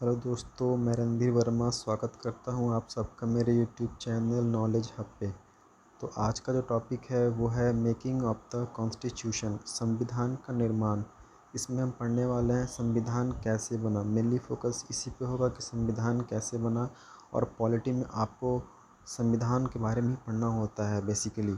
Hello दोस्तों, मैं रणधीर वर्मा स्वागत करता हूं आप सबका मेरे यूट्यूब चैनल नॉलेज हब पे। तो आज का जो टॉपिक है वो है मेकिंग ऑफ द कॉन्स्टिट्यूशन, संविधान का निर्माण। इसमें हम पढ़ने वाले हैं संविधान कैसे बना। मेनली फोकस इसी पे होगा कि संविधान कैसे बना, और पॉलिटी में आपको संविधान के बारे में ही पढ़ना होता है बेसिकली।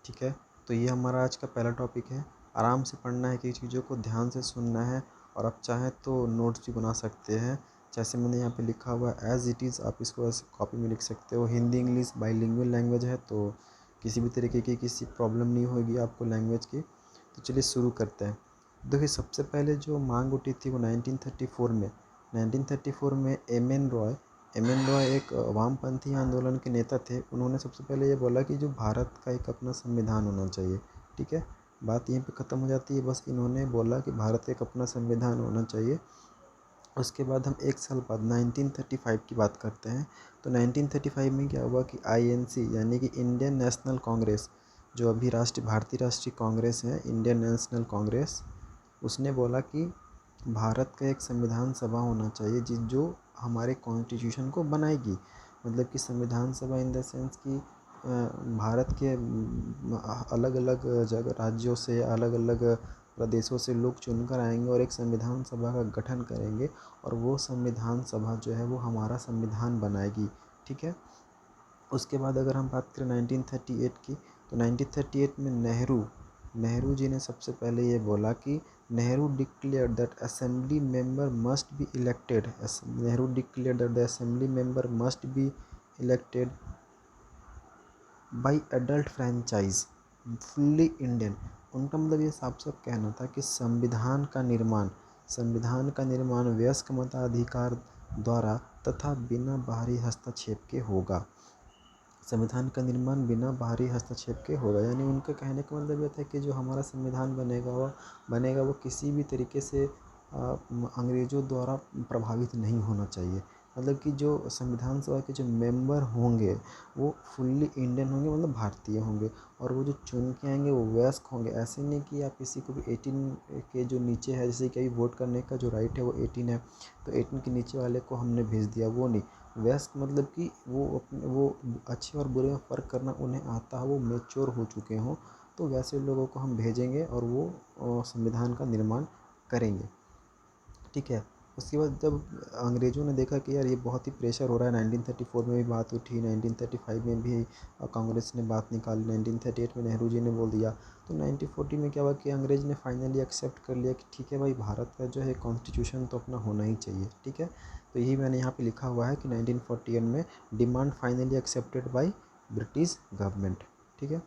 ठीक है, तो ये हमारा आज का पहला टॉपिक है। आराम से पढ़ना है, कि चीज़ों को ध्यान से सुनना है, और आप चाहें तो नोट्स भी बना सकते हैं। जैसे मैंने यहाँ पे लिखा हुआ है एज़ इट इज़, आप इसको ऐसे कॉपी में लिख सकते हो। हिंदी इंग्लिश बाईलिंगुअल लैंग्वेज है, तो किसी भी तरीके की किसी प्रॉब्लम नहीं होगी आपको लैंग्वेज की। तो चलिए शुरू करते हैं। देखिए, सबसे पहले जो मांग उठी थी वो 1934 में। 1934 में एम एन रॉय एक वामपंथी आंदोलन के नेता थे। उन्होंने सबसे पहले ये बोला कि जो भारत का एक अपना संविधान होना चाहिए। ठीक है, बात यहीं पे ख़त्म हो जाती है। बस इन्होंने बोला कि भारत का एक अपना संविधान होना चाहिए। उसके बाद हम एक साल बाद 1935 की बात करते हैं। तो 1935 में क्या हुआ कि आईएनसी यानी कि इंडियन नेशनल कांग्रेस, जो अभी भारतीय राष्ट्रीय कांग्रेस है, इंडियन नेशनल कांग्रेस, उसने बोला कि भारत का एक संविधान सभा होना चाहिए जो हमारे कॉन्स्टिट्यूशन को बनाएगी। मतलब कि संविधान सभा इन द सेंस कि भारत के अलग अलग जगह राज्यों से, अलग अलग प्रदेशों से लोग चुनकर आएंगे और एक संविधान सभा का गठन करेंगे, और वो संविधान सभा जो है वो हमारा संविधान बनाएगी। ठीक है, उसके बाद अगर हम बात करें 1938 की, तो 1938 में नेहरू जी ने सबसे पहले ये बोला कि Nehru declare that assembly member must be elected. Nehru declare that the assembly member must be elected by adult franchise fully Indian. उनका मतलब ये साफ साफ कहना था कि संविधान का निर्माण वयस्क मताधिकार द्वारा तथा बिना बाहरी हस्तक्षेप के होगा। संविधान का निर्माण बिना बाहरी हस्तक्षेप के होगा, यानी उनके कहने का मतलब ये था कि जो हमारा संविधान बनेगा वो किसी भी तरीके से अंग्रेज़ों द्वारा प्रभावित नहीं होना चाहिए। मतलब कि जो संविधान सभा के जो मेंबर होंगे वो फुल्ली इंडियन होंगे, मतलब भारतीय होंगे, और वो जो चुन के आएंगे वो वयस्क होंगे। ऐसे नहीं कि आप किसी को भी 18 के जो नीचे है, जैसे कि अभी वोट करने का जो राइट है वो 18 है, तो 18 के नीचे वाले को हमने भेज दिया, वो नहीं। वयस्क मतलब कि वो अच्छे और बुरे में फ़र्क करना उन्हें आता है, वो मैच्योर हो चुके हों, तो वैसे लोगों को हम भेजेंगे और वो संविधान का निर्माण करेंगे। ठीक है, उसके बाद जब अंग्रेज़ों ने देखा कि यार ये बहुत ही प्रेशर हो रहा है, 1934 में भी बात उठी, 1935 में भी कांग्रेस ने बात निकाली, 1938 में नेहरू जी ने बोल दिया, तो 1940 में क्या हुआ कि अंग्रेज़ ने फाइनली एक्सेप्ट कर लिया कि ठीक है भाई, भारत का जो है कॉन्स्टिट्यूशन तो अपना होना ही चाहिए। ठीक है, तो यही मैंने यहाँ पे लिखा हुआ है कि 1941 में demand finally accepted by British government. ठीक है,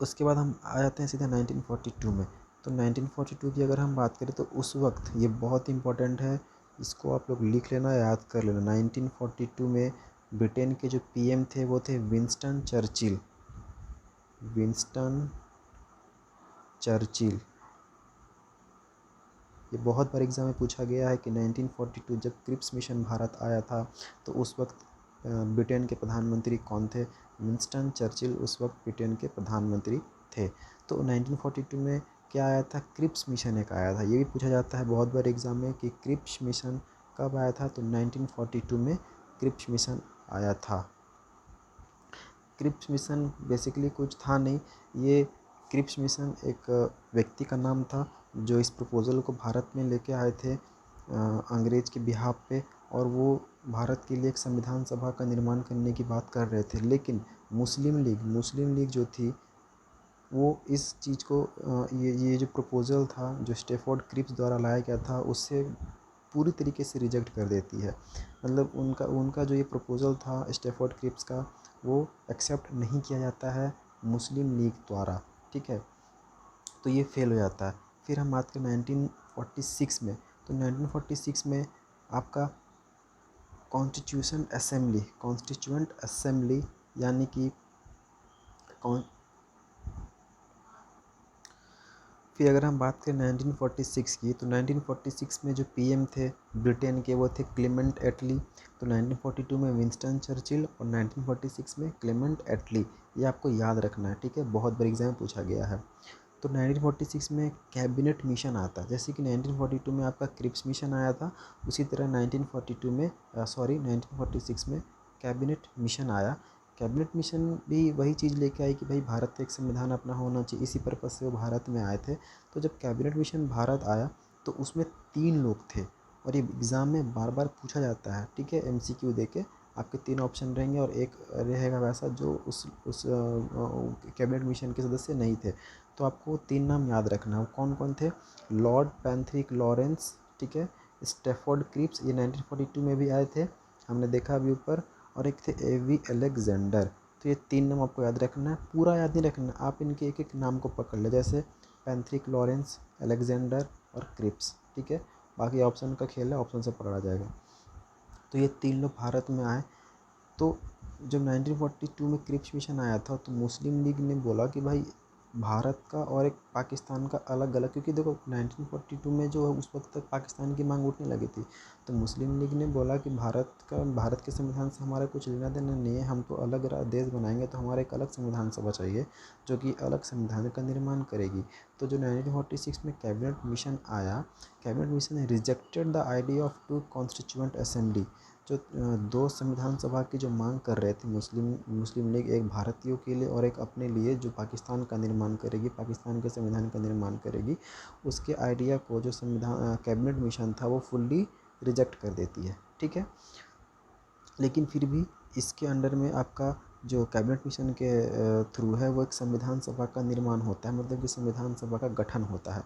उसके बाद हम आ जाते हैं सीधे 1942 में। तो 1942 की अगर हम बात करें तो उस वक्त ये बहुत इंपॉर्टेंट है, इसको आप लोग लिख लेना, याद कर लेना। 1942 में ब्रिटेन के जो पीएम थे वो थे विंस्टन चर्चिल। ये बहुत बार एग्जाम में पूछा गया है कि 1942 जब क्रिप्स मिशन भारत आया था तो उस वक्त ब्रिटेन के प्रधानमंत्री कौन थे? विंस्टन चर्चिल उस वक्त ब्रिटेन के प्रधानमंत्री थे। तो 1942 में क्या आया था? क्रिप्स मिशन एक आया था। ये भी पूछा जाता है बहुत बार एग्जाम में कि क्रिप्स मिशन कब आया था, तो 1942 में क्रिप्स मिशन आया था। क्रिप्स मिशन बेसिकली कुछ था नहीं, ये क्रिप्स मिशन एक व्यक्ति का नाम था जो इस प्रपोज़ल को भारत में लेके आए थे अंग्रेज़ के बिहाफ पे, और वो भारत के लिए एक संविधान सभा का निर्माण करने की बात कर रहे थे। लेकिन मुस्लिम लीग जो थी वो इस चीज़ को ये जो प्रपोज़ल था जो स्टैफोर्ड क्रिप्स द्वारा लाया गया था उससे पूरी तरीके से रिजेक्ट कर देती है। मतलब उनका जो ये प्रपोज़ल था स्टैफोर्ड क्रिप्स का, वो एक्सेप्ट नहीं किया जाता है मुस्लिम लीग द्वारा। ठीक है, तो ये फेल हो जाता है। फिर हम बात करें 1946 में, तो 1946 में आपका कॉन्स्टिट्यूएंट असेंबली यानी कि फिर अगर हम बात करें 1946 की, तो 1946 में जो पीएम थे ब्रिटेन के वो थे क्लेमेंट एटली। तो 1942 में विंस्टन चर्चिल और 1946 में क्लेमेंट एटली, ये आपको याद रखना है। ठीक है, बहुत बार एग्जाम में पूछा गया है। तो 1946 में कैबिनेट मिशन आता है, जैसे कि 1942 में आपका क्रिप्स मिशन आया था, उसी तरह 1946 में कैबिनेट मिशन आया। कैबिनेट मिशन भी वही चीज़ लेके आई कि भाई भारत का एक संविधान अपना होना चाहिए, इसी पर्पज़ से वो भारत में आए थे। तो जब कैबिनेट मिशन भारत आया तो उसमें 3 लोग थे, और ये एग्ज़ाम में बार बार पूछा जाता है, ठीक है, MCQ दे के आपके 3 ऑप्शन रहेंगे और एक रहेगा वैसा जो उस कैबिनेट मिशन के सदस्य नहीं थे। तो आपको 3 नाम याद रखना है। कौन कौन थे? लॉर्ड पैट्रिक लॉरेंस, ठीक है, स्टैफोर्ड क्रिप्स, ये 1942 में भी आए थे, हमने देखा अभी ऊपर, और एक थे AV अलेक्जेंडर। तो ये 3 नाम आपको याद रखना है, पूरा याद नहीं रखना, आप इनके एक एक नाम को पकड़ ले, जैसे पैट्रिक लॉरेंस, अलेक्जेंडर और क्रिप्स, ठीक है। बाकी ऑप्शन का खेल है, ऑप्शन से पकड़ा जाएगा। तो ये 3 लोग भारत में आए। तो जब 1942 में क्रिप्स मिशन आया था तो मुस्लिम लीग ने बोला कि भाई भारत का और एक पाकिस्तान का अलग अलग, क्योंकि देखो 1942 में जो है उस वक्त तक पाकिस्तान की मांग उठने लगी थी, तो मुस्लिम लीग ने बोला कि भारत के संविधान से हमारा कुछ लेना देना नहीं है, हम तो अलग देश बनाएंगे, तो हमारा एक अलग संविधान सभा चाहिए जो कि अलग संविधान का निर्माण करेगी। तो जो 1946 में कैबिनेट मिशन आया, कैबिनेट मिशन ने rejected the idea of 2 constituent assembly. जो 2 संविधान सभा की जो मांग कर रहे थे मुस्लिम लीग, एक भारतीयों के लिए और एक अपने लिए, जो पाकिस्तान का निर्माण करेगी, पाकिस्तान के संविधान का निर्माण करेगी, उसके आइडिया को जो संविधान कैबिनेट मिशन था वो फुल्ली रिजेक्ट कर देती है, ठीक है। लेकिन फिर भी इसके अंडर में आपका जो कैबिनेट मिशन के थ्रू है वो एक संविधान सभा का निर्माण होता है, मतलब कि संविधान सभा का गठन होता है।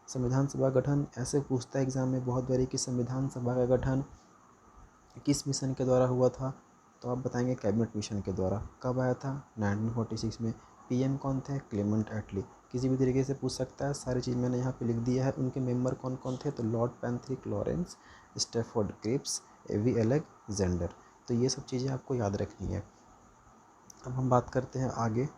संविधान सभा गठन ऐसे पूछता है एग्जाम में बहुत बारी कि संविधान सभा का गठन किस मिशन के द्वारा हुआ था, तो आप बताएंगे कैबिनेट मिशन के द्वारा। कब आया था? 1946 में। PM कौन थे? क्लेमेंट एटली। किसी भी तरीके से पूछ सकता है, सारी चीज़ मैंने यहाँ पे लिख दिया है। उनके मेंबर कौन कौन थे? तो Lord Patrick Lawrence, Stafford Cripps, AV Alexander. तो ये सब चीज़ें आपको याद रखनी है। अब हम बात करते हैं आगे।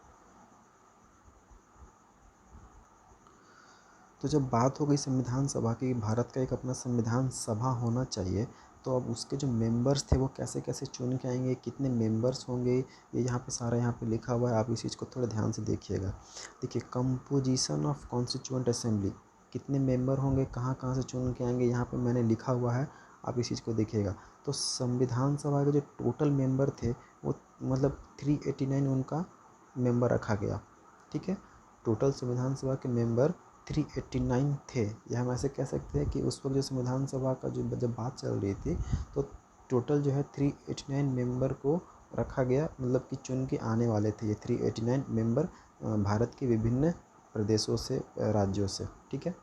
तो जब बात हो गई संविधान सभा की, भारत का एक अपना संविधान सभा होना चाहिए, तो अब उसके जो मेंबर्स थे वो कैसे कैसे चुन के आएंगे, कितने मेंबर्स होंगे, ये यहाँ पे सारा यहाँ पे लिखा हुआ है, आप इस चीज़ को थोड़ा ध्यान से देखिएगा। देखिए, कंपोजिशन ऑफ कॉन्स्टिट्यूएंट असेंबली, कितने मेंबर होंगे, कहाँ कहाँ से चुन के आएंगे, यहाँ पर मैंने लिखा हुआ है, आप इस चीज़ को देखिएगा। तो संविधान सभा के जो टोटल मेंबर थे वो मतलब 389 उनका मेंबर रखा गया, ठीक है। टोटल संविधान सभा के मेंबर 389 थे, या हम ऐसे कह सकते हैं कि उस वक्त जो संविधान सभा का जो जब बात चल रही थी तो टोटल जो है 389 मेंबर को रखा गया, मतलब कि चुन के आने वाले थे ये 389 मेंबर भारत के विभिन्न प्रदेशों से, राज्यों से, ठीक है।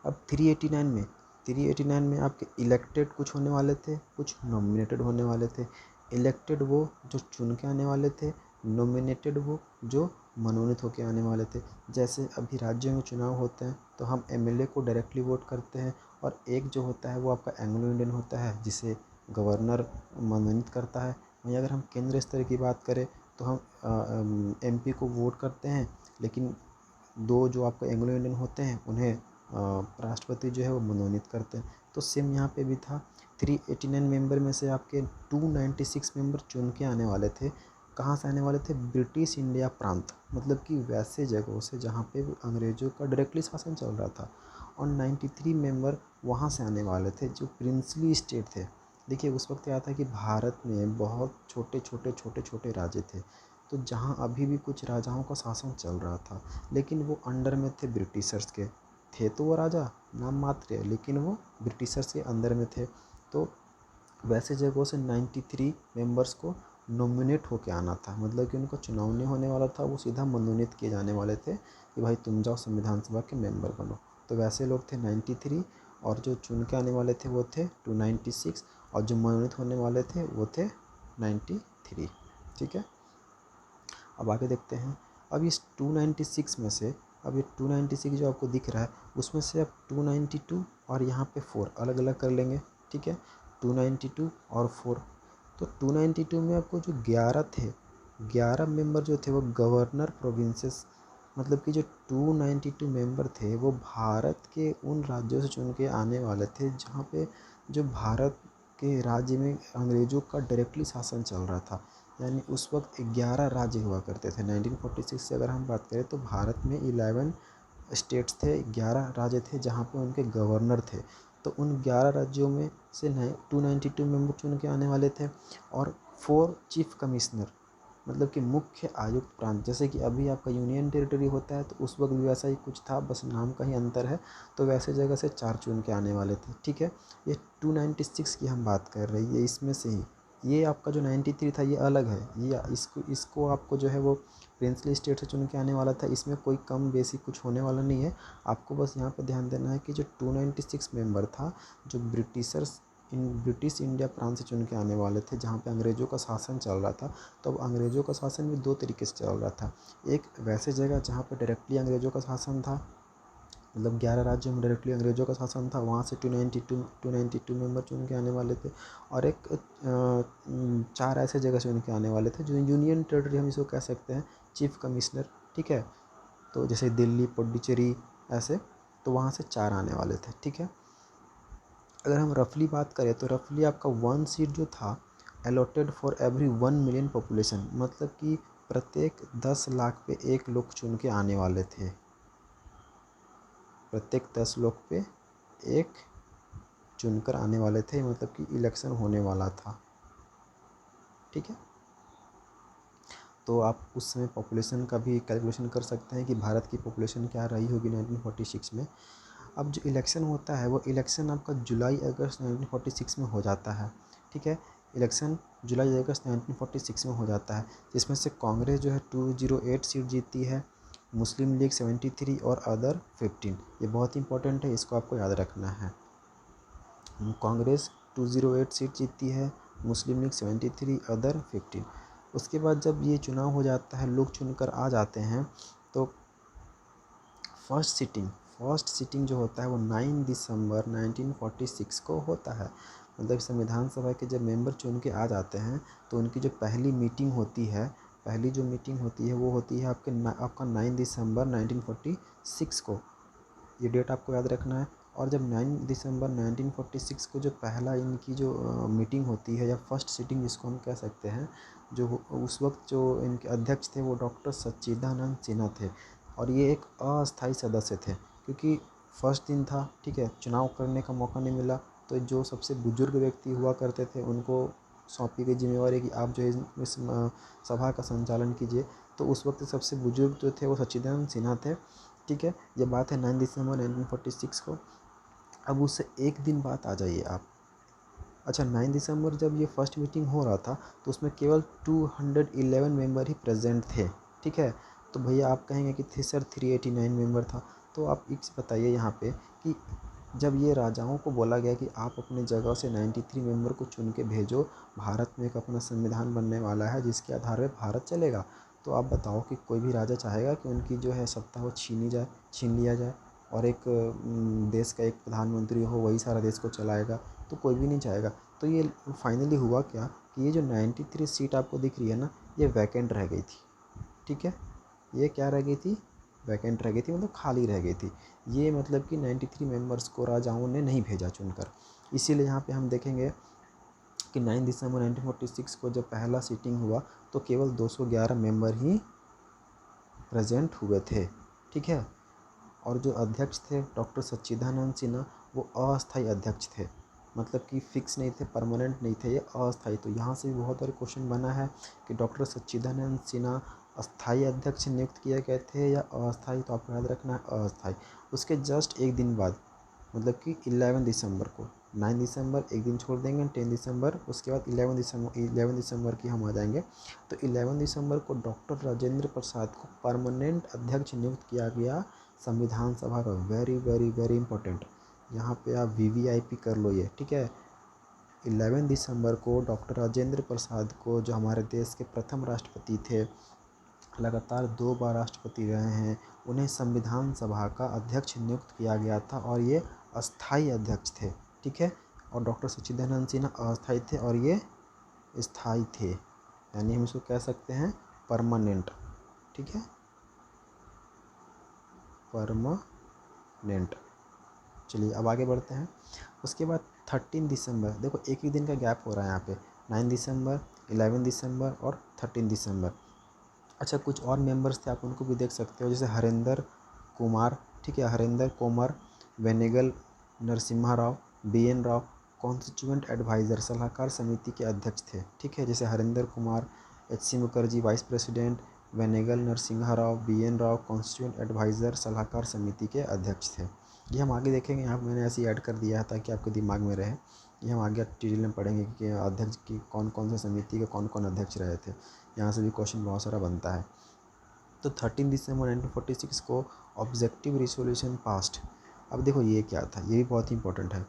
अब 389 में आपके इलेक्टेड कुछ होने वाले थे, कुछ नॉमिनेटेड होने वाले थे। इलेक्टेड वो जो चुन के आने वाले थे, नॉमिनेटेड वो जो मनोनीत होकर आने वाले थे। जैसे अभी राज्यों में चुनाव होते हैं तो हम MLA को डायरेक्टली वोट करते हैं, और एक जो होता है वो आपका एंग्लो इंडियन होता है जिसे गवर्नर मनोनीत करता है। वहीं अगर हम केंद्र स्तर की बात करें तो हम MP को वोट करते हैं, लेकिन 2 जो आपके एंग्लो इंडियन होते हैं उन्हें राष्ट्रपति जो है वो मनोनीत करते हैं। तो सेम यहाँ पे भी था। 389 मेंबर में से आपके 296 मेंबर चुन के आने वाले थे। कहाँ से आने वाले थे? ब्रिटिश इंडिया प्रांत, मतलब कि वैसे जगहों से जहाँ पे अंग्रेज़ों का डायरेक्टली शासन चल रहा था। और 93 मेंबर वहाँ से आने वाले थे जो प्रिंसली स्टेट थे। देखिए, उस वक्त क्या था कि भारत में बहुत छोटे छोटे राज्य थे, तो जहाँ अभी भी कुछ राजाओं का शासन चल रहा था, लेकिन वो अंडर में थे ब्रिटिशर्स के। थे तो वो राजा नाम मात्र है, लेकिन वो ब्रिटिशर्स के अंदर में थे। तो वैसे जगहों से 93 मेंबर्स को नॉमिनेट होके आना था, मतलब कि उनका चुनाव नहीं होने वाला था, वो सीधा मनोनीत किए जाने वाले थे कि भाई तुम जाओ संविधान सभा के मेंबर बनो। तो वैसे लोग थे 93, और जो चुन के आने वाले थे वो थे 296, और जो मनोनीत होने वाले थे वो थे 93, ठीक है। अब आगे देखते हैं। अब इस 296 में से, अब ये 296 जो आपको दिख रहा है उसमें से अब 292 और यहाँ पे 4 अलग अलग कर लेंगे, ठीक है। 292 और 4, तो 292 में आपको जो 11 थे, 11 मेंबर जो थे वो गवर्नर प्रोविंसेस, मतलब कि जो 292 मेंबर थे वो भारत के उन राज्यों से चुन के आने वाले थे जहाँ पे जो भारत के राज्य में अंग्रेज़ों का डायरेक्टली शासन चल रहा था। यानी उस वक्त 11 राज्य हुआ करते थे। 1946 से अगर हम बात करें तो भारत में 11 स्टेट्स थे, 11 राज्य थे जहाँ पे उनके गवर्नर थे। तो उन 11 राज्यों में से 292 मेंबर चुन के आने वाले थे और 4 चीफ कमिश्नर, मतलब कि मुख्य आयुक्त प्रांत, जैसे कि अभी आपका यूनियन टेरिटरी होता है तो उस वक्त भी वैसा ही कुछ था, बस नाम का ही अंतर है। तो वैसे जगह से 4 चुन के आने वाले थे, ठीक है। ये 296 की हम बात कर रही है, इसमें से ही ये आपका जो 93 था ये अलग है। ये इसको आपको जो है वो प्रिंसली स्टेट से चुन के आने वाला था। इसमें कोई कम बेसी कुछ होने वाला नहीं है। आपको बस यहाँ पे ध्यान देना है कि जो 296 मेंबर था, जो ब्रिटिश इंडिया प्रांत से चुन के आने वाले थे, जहाँ पे अंग्रेज़ों का शासन चल रहा था। तो अब अंग्रेज़ों का शासन भी 2 तरीके से चल रहा था। एक वैसे जगह जहाँ पे डायरेक्टली अंग्रेज़ों का शासन था, मतलब 11 राज्यों में डायरेक्टली अंग्रेज़ों का शासन था, वहाँ से 292 मेंबर चुन के आने वाले थे। और एक 4 ऐसे जगह से चुन के आने वाले थे जो यूनियन टेरिटरी हम इसको कह सकते हैं, चीफ कमिश्नर, ठीक है। तो जैसे दिल्ली, पुडुचेरी ऐसे, तो वहाँ से 4 आने वाले थे, ठीक है। अगर हम रफली बात करें तो रफली आपका 1 सीट जो था allotted for every 1 million population, मतलब कि प्रत्येक 10 लाख पे 1 लोग चुन के आने वाले थे। प्रत्येक 10 लोग पे 1 चुनकर आने वाले थे, मतलब कि इलेक्शन होने वाला था, ठीक है। तो आप उस समय पॉपुलेशन का भी कैलकुलेशन कर सकते हैं कि भारत की पॉपुलेशन क्या रही होगी 1946 में। अब जो इलेक्शन होता है वो इलेक्शन आपका जुलाई अगस्त 1946 में हो जाता है, ठीक है। इलेक्शन जुलाई अगस्त 1946 में हो जाता है, जिसमें से कांग्रेस जो है 208 सीट जीतती है, मुस्लिम लीग 73 और अदर 15। ये बहुत इंपॉर्टेंट है, इसको आपको याद रखना है। कांग्रेस 208 सीट जीतती है, मुस्लिम लीग 73, अदर 15। उसके बाद जब ये चुनाव हो जाता है, लोग चुनकर आ जाते हैं, तो फर्स्ट सीटिंग जो होता है वो 9 दिसंबर 1946 को होता है। मतलब संविधान सभा के जब मेंबर चुन के आ जाते हैं तो उनकी जो पहली मीटिंग होती है, वो होती है आपका 9 दिसंबर 1946 को। ये डेट आपको याद रखना है। और जब 9 दिसंबर 1946 को जो पहला इनकी जो मीटिंग होती है, या फर्स्ट सीटिंग जिसको हम कह सकते हैं, जो उस वक्त जो इनके अध्यक्ष थे वो डॉक्टर सच्चिदानंद सिन्हा थे। और ये एक अस्थायी सदस्य थे, क्योंकि फर्स्ट दिन था, ठीक है, चुनाव करने का मौका नहीं मिला। तो जो सबसे बुजुर्ग व्यक्ति हुआ करते थे उनको सौंपी गई जिम्मेवारी कि आप जो है इस सभा का संचालन कीजिए। तो उस वक्त सबसे बुजुर्ग जो थे वो सच्चिदानंद सिन्हा थे, ठीक है। ये बात है 9 दिसंबर 1946 को। अब उससे एक दिन बाद आ जाइए आप। अच्छा, 9 दिसंबर जब ये फर्स्ट मीटिंग हो रहा था तो उसमें केवल 211 मेंबर ही प्रेजेंट थे, ठीक है। तो भैया आप कहेंगे कि थी सर 389 मेंबर था। तो आप एक बताइए यहाँ पे कि जब ये राजाओं को बोला गया कि आप अपने जगह से 93 मेंबर को चुन के भेजो, भारत में एक अपना संविधान बनने वाला है जिसके आधार पर भारत चलेगा, तो आप बताओ कि कोई भी राजा चाहेगा कि उनकी जो है सत्ता वो छीन लिया जाए, और एक देश का एक प्रधानमंत्री हो वही सारा देश को चलाएगा? तो कोई भी नहीं चाहेगा। तो ये फाइनली हुआ क्या कि ये जो 93 सीट आपको दिख रही है ना, ये वैकेंट रह गई थी, ठीक है। ये क्या रह गई थी? वैकेंट रह गई थी, मतलब खाली रह गई थी। ये मतलब कि 93 मेंबर्स को राजाओं ने नहीं भेजा चुनकर। इसीलिए यहाँ पे हम देखेंगे कि 9 दिसंबर 1946 को जब पहला सीटिंग हुआ तो केवल 211 मेंबर ही प्रेजेंट हुए थे, ठीक है। और जो अध्यक्ष थे डॉक्टर सच्चिदानंद सिन्हा, वो अस्थायी अध्यक्ष थे, मतलब कि फिक्स नहीं थे, परमानेंट नहीं थे, ये अस्थायी। तो यहाँ से भी बहुत बार क्वेश्चन बना है कि डॉक्टर सच्चिदानंद सिन्हा अस्थायी अध्यक्ष नियुक्त किए गए थे या अस्थायी, तो आपको याद रखना है अस्थायी। उसके जस्ट एक दिन बाद, मतलब कि 11 दिसंबर को, 9 दिसंबर एक दिन छोड़ देंगे, 10 दिसंबर, उसके बाद 11 दिसंबर की हम आ जाएंगे। तो 11 दिसंबर को डॉक्टर राजेंद्र प्रसाद को परमानेंट अध्यक्ष नियुक्त किया गया संविधान सभा का। वेरी वेरी वेरी इंपॉर्टेंट, यहाँ पे आप VVIP कर लो ये, ठीक है। 11 दिसंबर को डॉक्टर राजेंद्र प्रसाद को, जो हमारे देश के प्रथम राष्ट्रपति थे, लगातार 2 बार राष्ट्रपति रहे हैं, उन्हें संविधान सभा का अध्यक्ष नियुक्त किया गया था, और ये अस्थायी अध्यक्ष थे, ठीक है। और डॉक्टर सच्चिदानंद सिन्हा अस्थायी थे और ये स्थायी थे, यानी हम इसको कह सकते हैं परमानेंट, ठीक है, परमानेंट। चलिए अब आगे बढ़ते हैं। उसके बाद 13 दिसंबर, देखो एक ही दिन का गैप हो रहा है यहाँ पे। 9 दिसंबर, 11 दिसंबर और 13 दिसंबर। अच्छा, कुछ और मेंबर्स थे, आप उनको भी देख सकते हो, जैसे हरेंद्र कुमार, ठीक है, Harendra Kumar Benegal Narasimha Rao, BN Rao constituent adviser सलाहकार समिति के अध्यक्ष थे, ठीक है। जैसे Harendra Kumar, HC Mukherjee vice president, Benegal Narasimha Rao, BN Rao constituent adviser सलाहकार समिति के अध्यक्ष थे। ये हम आगे देखेंगे, यहाँ मैंने ऐसे ही ऐड कर दिया है ताकि आपके दिमाग में रहे। ये हम आगे डिटेल में पढ़ेंगे कि अध्यक्ष की कौन कौन सी समिति के कौन कौन अध्यक्ष रहे थे। यहाँ से भी क्वेश्चन बहुत सारा बनता है। तो 13 दिसंबर 1946 को ऑब्जेक्टिव रिजोल्यूशन पास्ड। अब देखो ये क्या था, ये भी बहुत ही इंपॉर्टेंट है।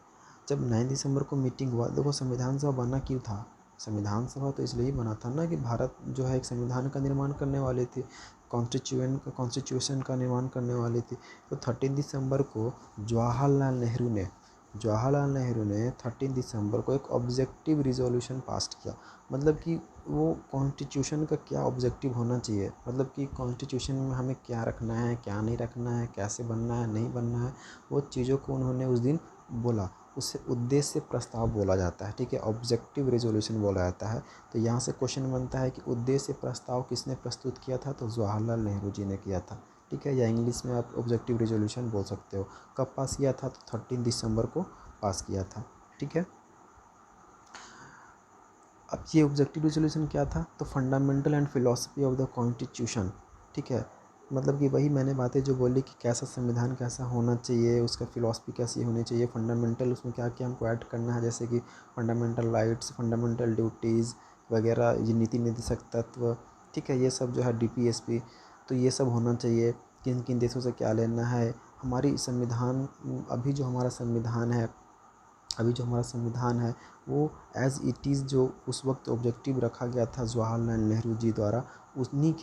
जब 9 दिसंबर को मीटिंग हुआ, देखो संविधान सभा बना क्यों था? संविधान सभा तो इसलिए बना था ना कि भारत जो है एक संविधान का निर्माण करने वाली थी, कॉन्स्टिट्यूशन का निर्माण करने वाली थी। तो 13 दिसंबर को जवाहरलाल नेहरू ने 13 दिसंबर को एक ऑब्जेक्टिव रिजोल्यूशन पास किया। मतलब कि वो कॉन्स्टिट्यूशन का क्या ऑब्जेक्टिव होना चाहिए, मतलब कि कॉन्स्टिट्यूशन में हमें क्या रखना है, क्या नहीं रखना है, कैसे बनना है, नहीं बनना है, वो चीज़ों को उन्होंने उस दिन बोला। उससे उद्देश्य प्रस्ताव बोला जाता है, ठीक है, ऑब्जेक्टिव रेजोल्यूशन बोला जाता है। तो यहाँ से क्वेश्चन बनता है कि उद्देश्य प्रस्ताव किसने प्रस्तुत किया था? तो जवाहरलाल नेहरू जी ने किया था, ठीक है, या इंग्लिश में आप ऑब्जेक्टिव रेजोल्यूशन बोल सकते हो। कब पास किया था? तो 13 दिसंबर को पास किया था, ठीक है। अब ये ऑब्जेक्टिव रेजोल्यूशन क्या था? तो fundamental and philosophy of the constitution, ठीक है, मतलब कि वही मैंने बातें जो बोली कि कैसा संविधान कैसा होना चाहिए, उसका फिलॉसफी कैसी होनी चाहिए, फंडामेंटल उसमें क्या क्या हमको ऐड करना है, जैसे कि फंडामेंटल राइट्स, फंडामेंटल ड्यूटीज़ वगैरह, ये नीति निर्देशक तत्व, ठीक है, ये सब जो है DPSP, तो ये सब होना चाहिए। किन किन देशों से क्या लेना है, हमारी संविधान, अभी जो हमारा संविधान है वो एज़ इट इज़ जो उस वक्त ऑब्जेक्टिव रखा गया था जवाहरलाल नेहरू जी द्वारा, उन्हीं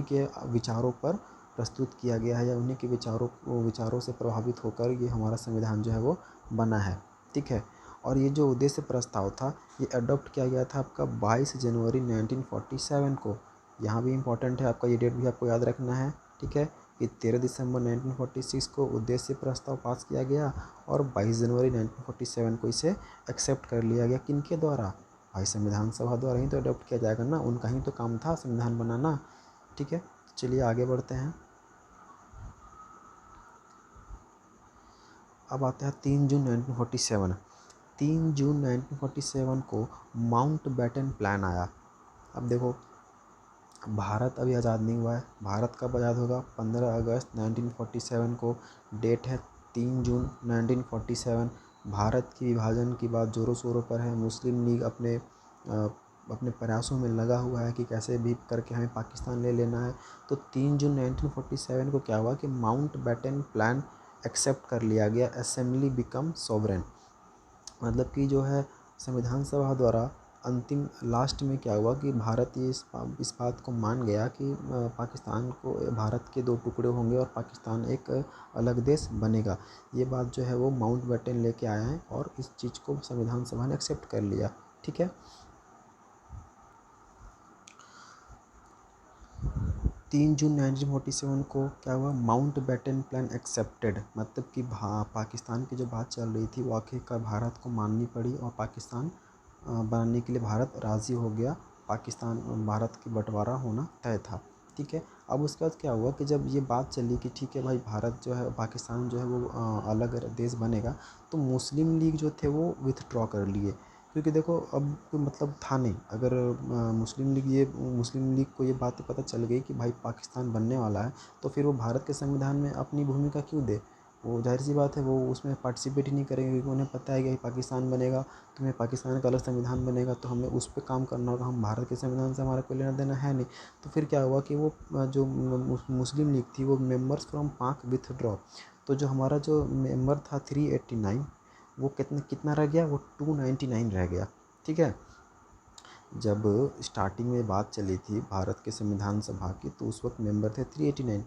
के विचारों पर प्रस्तुत किया गया है, या उन्हीं के विचारों से प्रभावित होकर ये हमारा संविधान जो है वो बना है, ठीक है। और ये जो उद्देश्य प्रस्ताव था ये अडॉप्ट किया गया था आपका 22 जनवरी 1947 को। यहाँ भी इम्पॉर्टेंट है, आपका ये डेट भी आपको याद रखना है, ठीक है, कि 13 दिसंबर 1946 को उद्देश्य प्रस्ताव पास किया गया और 22 जनवरी 1947 को इसे एक्सेप्ट कर लिया गया। किनके द्वारा? भाई संविधान सभा द्वारा ही तो अडॉप्ट किया जाएगा ना, उनका ही तो काम था संविधान बनाना, ठीक है। चलिए आगे बढ़ते हैं। अब आता है 3 जून 1947। 3 जून 1947 को माउंट बैटन प्लान आया। अब देखो, भारत अभी आज़ाद नहीं हुआ है, भारत कब आज़ाद होगा? 15 अगस्त 1947 को डेट है, 3 जून 1947। भारत की विभाजन की बात ज़ोरों शोरों पर है, मुस्लिम लीग अपने प्रयासों में लगा हुआ है कि कैसे भी करके हमें पाकिस्तान ले लेना है। तो 3 जून 1947 को क्या हुआ कि माउंट बैटन प्लान एक्सेप्ट कर लिया गया, असेंबली बिकम सॉवरेन। मतलब कि जो है संविधान सभा द्वारा अंतिम लास्ट में क्या हुआ कि भारत ये इस बात को मान गया कि पाकिस्तान को, भारत के 2 टुकड़े होंगे और पाकिस्तान एक अलग देश बनेगा। ये बात जो है वो माउंट बैटन लेके आया है और इस चीज़ को संविधान सभा ने एक्सेप्ट कर लिया, ठीक है। 3 जून 1947 को क्या हुआ? माउंट बैटन प्लान एक्सेप्टेड, मतलब कि पाकिस्तान की जो बात चल रही थी वो आखिरकार भारत को माननी पड़ी और पाकिस्तान बनाने के लिए भारत राज़ी हो गया। पाकिस्तान भारत की बंटवारा होना तय था, ठीक है। अब उसके बाद क्या हुआ कि जब ये बात चली कि ठीक है भाई, भारत जो है, पाकिस्तान जो है वो अलग देश बनेगा, तो मुस्लिम लीग जो थे वो विथड्रॉ कर लिए, क्योंकि देखो अब कोई मतलब था नहीं। अगर मुस्लिम लीग को ये बात पता चल गई कि भाई पाकिस्तान बनने वाला है, तो फिर वो भारत के संविधान में अपनी भूमिका क्यों दे? वो जाहिर सी बात है वो उसमें पार्टिसिपेट ही नहीं करेंगे, क्योंकि उन्हें पता है कि पाकिस्तान बनेगा तो हमें पाकिस्तान का अलग संविधान बनेगा, तो हमें उस पर काम करना होगा, हम भारत के संविधान से हमारा कोई लेना देना है नहीं। तो फिर क्या हुआ कि वो जो मुस्लिम लीग थी वो मेम्बर्स फ्रॉम पाक विथड्रॉ। तो जो हमारा जो मेंबर था 389, वो कितना रह गया? वो 299 रह गया, ठीक है। जब स्टार्टिंग में बात चली थी भारत के संविधान सभा की, तो उस वक्त मेंबर थे 389,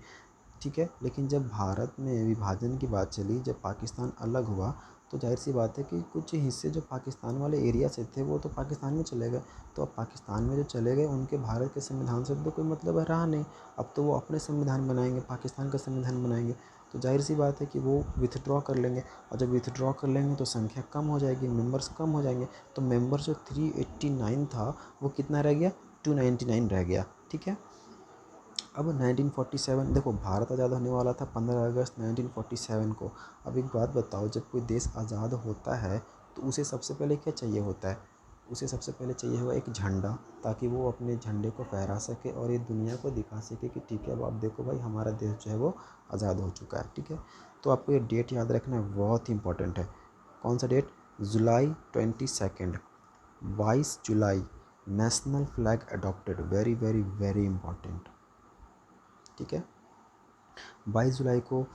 ठीक है। लेकिन जब भारत में विभाजन की बात चली, जब पाकिस्तान अलग हुआ, तो जाहिर सी बात है कि कुछ हिस्से जो पाकिस्तान वाले एरिया से थे वो तो पाकिस्तान में चले गए। तो अब पाकिस्तान में जो चले गए उनके भारत के संविधान से तो कोई मतलब रहा नहीं। अब तो वो अपने संविधान बनाएंगे, पाकिस्तान का संविधान बनाएंगे। तो जाहिर सी बात है कि वो विथड्रॉ कर लेंगे, और जब विथड्रॉ कर लेंगे तो संख्या कम हो जाएगी, मेंबर्स कम हो जाएंगे। तो मेंबर जो 389 था वो कितना रह गया, 299 रह गया। ठीक है। अब 1947 देखो, भारत आज़ाद होने वाला था 15 अगस्त 1947 को। अब एक बात बताओ, जब कोई देश आज़ाद होता है तो उसे सबसे पहले क्या चाहिए होता है? उसे सबसे पहले चाहिए होगा एक झंडा, ताकि वो अपने झंडे को फहरा सके और ये दुनिया को दिखा सके कि ठीक है, अब आप देखो भाई, हमारा देश जो है वो आज़ाद हो चुका है। ठीक है। तो आपको ये डेट याद रखना है, बहुत ही इंपॉर्टेंट है। कौन सा डेट? जुलाई 22, 22 जुलाई, national flag adopted. Very very very important. ठीक है। 22 जुलाई को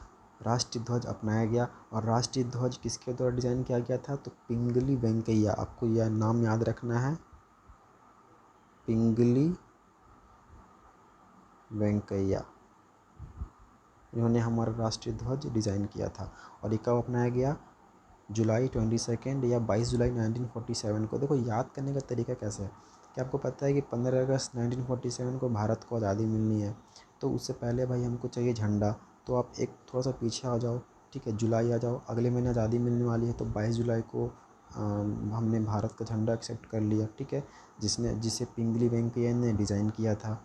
राष्ट्रीय ध्वज अपनाया गया, और राष्ट्रीय ध्वज किसके द्वारा डिज़ाइन किया गया था? तो पिंगली वेंकैया, आपको यह नाम याद रखना है, पिंगली वेंकैया, इन्होंने हमारा राष्ट्रीय ध्वज डिज़ाइन किया था। और ये कब अपनाया गया? जुलाई 22 या 22 जुलाई 1947 को। देखो, याद करने का तरीका कैसे है कि आपको पता है कि 15 अगस्त 1947 को भारत को आज़ादी मिलनी है, तो उससे पहले भाई हमको चाहिए झंडा। तो आप एक थोड़ा सा पीछे आ जाओ, ठीक है, जुलाई आ जाओ, अगले महीने आज़ादी मिलने वाली है, तो 22 जुलाई को हमने भारत का झंडा एक्सेप्ट कर लिया। ठीक है, जिसे पिंगली वेंकैया ने डिज़ाइन किया था।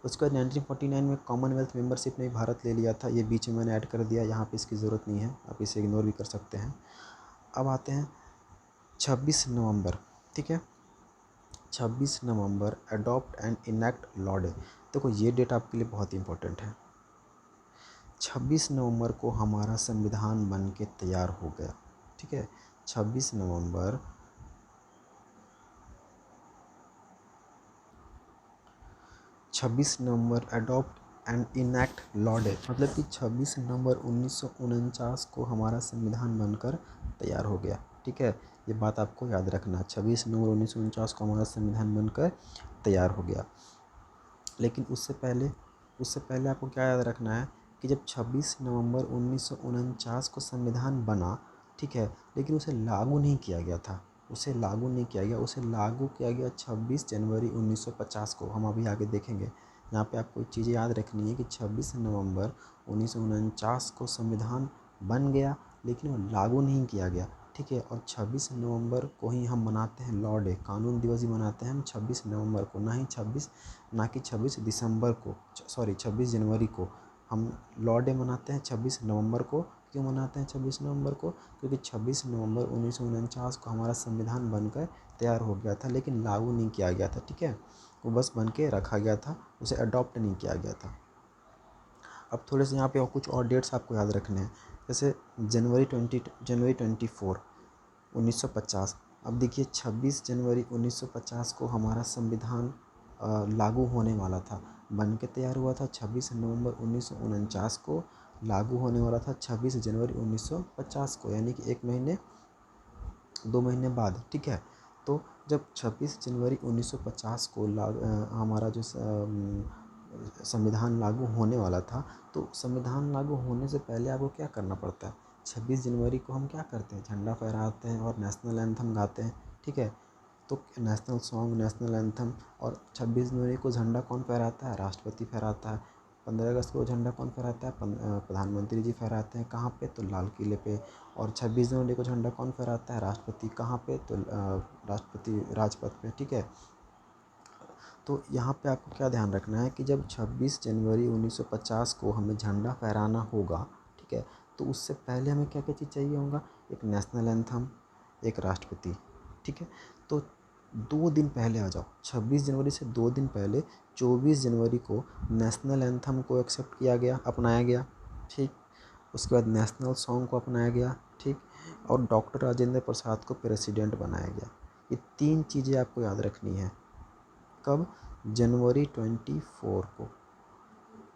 उसके बाद 1949 में कॉमनवेल्थ मेंबरशिप ने भारत ले लिया था। ये बीच में मैंने ऐड कर दिया, यहाँ पे इसकी ज़रूरत नहीं है, आप इसे इग्नोर भी कर सकते हैं। अब आते हैं 26 नवंबर। ठीक है, 26 नवंबर, adopt and enact law day. देखो, ये डेट आपके लिए बहुत इंपॉर्टेंट है। 26 नवंबर को हमारा संविधान बन के तैयार हो गया। ठीक है, 26 नवंबर, 26 नवंबर, adopt and enact law day, मतलब कि 26 नवंबर 1949 को हमारा संविधान बनकर तैयार हो गया। ठीक है, ये बात आपको याद रखना, 26 नवंबर 1949 को हमारा संविधान बनकर तैयार हो गया। लेकिन उससे पहले आपको क्या याद रखना है कि जब 26 नवंबर 1949 को संविधान बना, ठीक है, लेकिन उसे लागू नहीं किया गया था। उसे लागू नहीं किया गया, उसे लागू किया गया 26 जनवरी 1950 को। हम अभी आगे देखेंगे। यहाँ पे आपको एक चीज़ें याद रखनी है कि 26 नवंबर 1949 को संविधान बन गया, लेकिन वो लागू नहीं किया गया। ठीक है, और 26 नवंबर को ही हम मनाते हैं लॉ डे, कानून दिवस ही मनाते हैं हम 26 नवंबर को, ना कि 26 दिसंबर को, सॉरी 26 जनवरी को। हम लॉ डे मनाते हैं 26 नवंबर को। क्यों मनाते हैं 26 नवंबर को? क्योंकि 26 नवंबर 1949 को हमारा संविधान बनकर तैयार हो गया था, लेकिन लागू नहीं किया गया था। ठीक है, वो बस बन के रखा गया था, उसे अडॉप्ट नहीं किया गया था। अब थोड़े से यहाँ पे और कुछ और डेट्स आपको याद रखने हैं, जैसे जनवरी 24 1950। अब देखिए, 26 जनवरी 1950 को हमारा संविधान लागू होने वाला था, बन के तैयार हुआ था 26 नवंबर 1949 को, लागू होने वाला था 26 जनवरी 1950 को, यानी कि 1 महीने 2 महीने बाद। ठीक है, तो जब 26 जनवरी 1950 को हमारा जो संविधान लागू होने वाला था, तो संविधान लागू होने से पहले आपको क्या करना पड़ता है? 26 जनवरी को हम क्या करते हैं? झंडा फहराते हैं और नेशनल एंथम गाते हैं। ठीक है, तो नेशनल सॉन्ग, नेशनल एंथम, और 26 जनवरी को झंडा कौन फहराता है? राष्ट्रपति फहराता है। 15 अगस्त को झंडा कौन फहराता है? प्रधानमंत्री जी फहराते हैं। कहाँ पे? तो लाल किले पे। और 26 जनवरी को झंडा कौन फहराता है? राष्ट्रपति। कहाँ पे? तो राष्ट्रपति राजपथ पे। ठीक है, तो यहाँ पे आपको क्या ध्यान रखना है कि जब 26 जनवरी 1950 को हमें झंडा फहराना होगा, ठीक है, तो उससे पहले हमें क्या क्या चीज़ चाहिए होगा? एक नेशनल एंथम, एक राष्ट्रपति। ठीक है, तो 2 दिन पहले आ जाओ, 26 जनवरी से 2 दिन पहले 24 जनवरी को नेशनल एंथम को एक्सेप्ट किया गया, अपनाया गया। ठीक, उसके बाद नेशनल सॉन्ग को अपनाया गया। ठीक, और डॉक्टर राजेंद्र प्रसाद को प्रेसिडेंट बनाया गया। ये 3 चीज़ें आपको याद रखनी है। कब? जनवरी 24 को,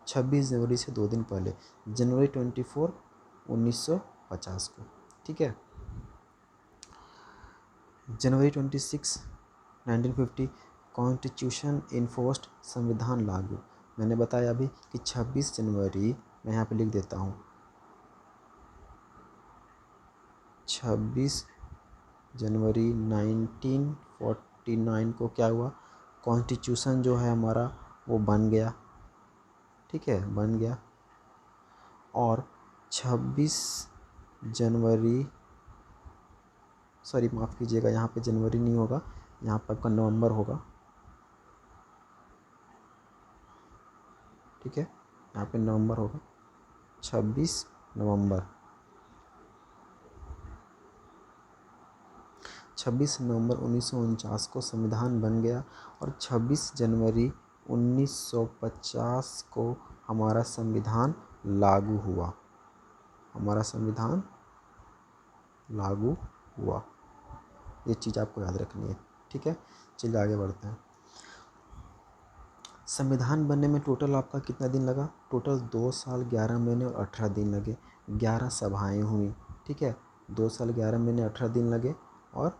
26 जनवरी से 2 दिन पहले, जनवरी 24 1950 को। ठीक है, जनवरी 26 1950, कॉन्स्टिट्यूशन इन्फोर्स्ड, संविधान लागू। मैंने बताया अभी कि 26 जनवरी, मैं यहाँ पे लिख देता हूँ, 26 जनवरी 1949 को क्या हुआ, कॉन्स्टिट्यूशन जो है हमारा वो बन गया, ठीक है, बन गया। और 26 जनवरी, सॉरी माफ़ कीजिएगा, यहाँ पे जनवरी नहीं होगा, यहाँ पर आपका नवंबर होगा, ठीक है, यहाँ पे नवंबर होगा, 26 नवंबर 1949 को संविधान बन गया। और 26 जनवरी 1950 को हमारा संविधान लागू हुआ, हमारा संविधान लागू हुआ। ये चीज़ आपको याद रखनी है, ठीक है। चलिए आगे बढ़ते हैं। संविधान बनने में टोटल आपका कितना दिन लगा, टोटल 2 साल 11 महीने और 18 दिन लगे, 11 सभाएं हुई, ठीक है, 2 साल 11 महीने 18 दिन लगे और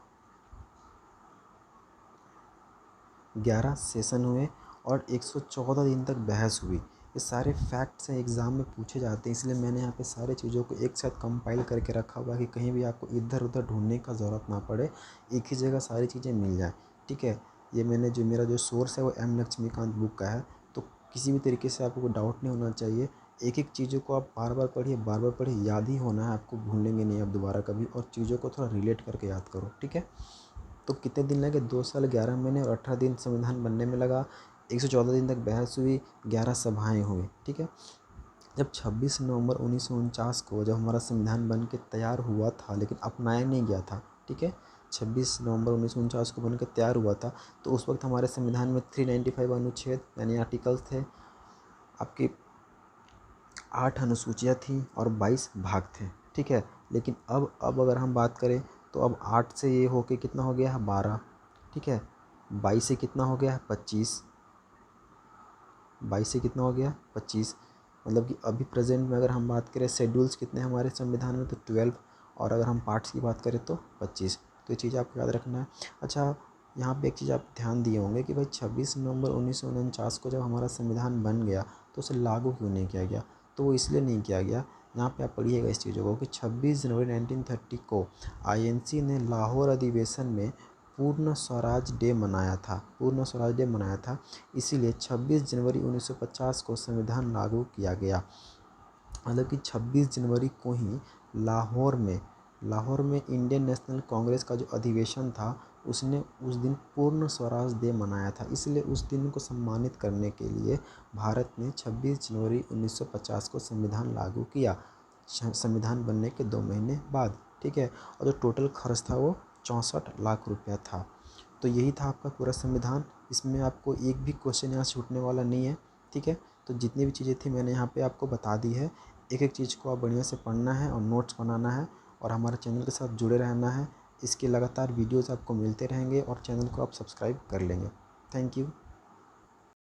11 सेशन हुए और 114 दिन तक बहस हुई। ये सारे फैक्ट्स हैं, एग्ज़ाम में पूछे जाते हैं, इसलिए मैंने यहाँ पे सारे चीज़ों को एक साथ कंपाइल करके रखा हुआ है कि कहीं भी आपको इधर उधर ढूंढने का ज़रूरत ना पड़े, एक ही जगह सारी चीज़ें मिल जाए, ठीक है। ये मैंने जो मेरा जो सोर्स है वो एम लक्ष्मीकांत बुक का है, तो किसी भी तरीके से आपको कोई डाउट नहीं होना चाहिए। एक एक चीज़ों को आप बार बार पढ़िए, याद ही होना है आपको, भूलेंगे नहीं आप दोबारा कभी, और चीज़ों को थोड़ा रिलेट करके याद करो, ठीक है। तो कितने दिन लगे, 2 साल 11 महीने और 18 दिन संविधान बनने में लगा, 114 दिन तक बहस हुई, 11 सभाएं हुई, ठीक है। जब 26 नवंबर 1949 को जब हमारा संविधान बन के तैयार हुआ था, लेकिन अपनाया नहीं गया था, ठीक है, 26 नवंबर 1949 को बन के तैयार हुआ था, तो उस वक्त हमारे संविधान में 395 अनुच्छेद यानी आर्टिकल्स थे, आपकी 8 अनुसूचियाँ थी और 22 भाग थे, ठीक है। लेकिन अब अगर हम बात करें तो अब 8 से ये होके कितना हो गया है 12, ठीक है, 22 से कितना हो गया है 25, 22 से कितना हो गया 25, मतलब कि अभी प्रेजेंट में अगर हम बात करें शेड्यूल्स कितने हैं हमारे संविधान में, तो 12, और अगर हम पार्ट्स की बात करें तो 25। तो ये चीज़ आपको याद रखना है। अच्छा, यहाँ पे एक चीज़ आप ध्यान दिए होंगे कि भाई 26 नवंबर 1949 को जब हमारा संविधान बन गया तो उसे लागू क्यों नहीं किया गया, तो वो इसलिए नहीं किया गया, यहाँ पे आप पढ़िएगा इस चीज़ों को, कि 26 जनवरी 1930 को आईएनसी ने लाहौर अधिवेशन में पूर्ण स्वराज डे मनाया था, पूर्ण स्वराज डे मनाया था, इसीलिए 26 जनवरी 1950 को संविधान लागू किया गया। मतलब कि 26 जनवरी को ही लाहौर में इंडियन नेशनल कांग्रेस का जो अधिवेशन था उसने उस दिन पूर्ण स्वराज डे मनाया था, इसलिए उस दिन को सम्मानित करने के लिए भारत ने 26 जनवरी 1950 को संविधान लागू किया, संविधान बनने के 2 महीने बाद, ठीक है। और जो टोटल खर्च था वो 64 लाख रुपया था। तो यही था आपका पूरा संविधान, इसमें आपको एक भी क्वेश्चन यहाँ छूटने वाला नहीं है, ठीक है। तो जितनी भी चीज़ें थी मैंने यहाँ पे आपको बता दी है, एक एक चीज़ को आप बढ़िया से पढ़ना है और नोट्स बनाना है और हमारे चैनल के साथ जुड़े रहना है। इसके लगातार वीडियोज़ आपको मिलते रहेंगे और चैनल को आप सब्सक्राइब कर लेंगे। Thank you.